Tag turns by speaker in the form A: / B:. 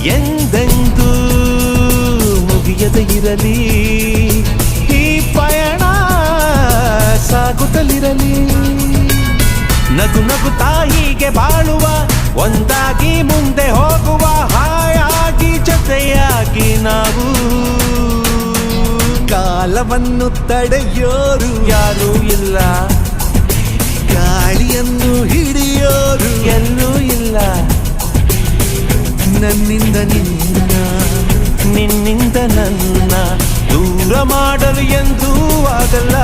A: ಎಂದೆಂದೂ ಮುಗಿಯದೆ ಇರಲಿ ಈ ಪಯಣ ಸಾಗುತ್ತಲಿರಲಿ. ನಗು ನಗುತ್ತಾ ಹೀಗೆ ಬಾಳುವ, ಒಂದಾಗಿ ಮುಂದೆ ಹೋಗುವ, ಹಾಯಾಗಿ ಜೊತೆಯಾಗಿ ನಾವು.
B: ಕಾಲವನ್ನು ತಡೆಯೋರು
A: ಯಾರೂ ಇಲ್ಲ,
B: ಗಾಳಿಯನ್ನು ಹಿಡಿಯೋರು
A: ಎಲ್ಲೂ ಇಲ್ಲ.
B: ನನ್ನಿಂದ ನಿನ್ನ,
A: ನಿನ್ನಿಂದ ನನ್ನ ದೂರ ಮಾಡಲು ಎಂದೂ ಆಗಲ್ಲ.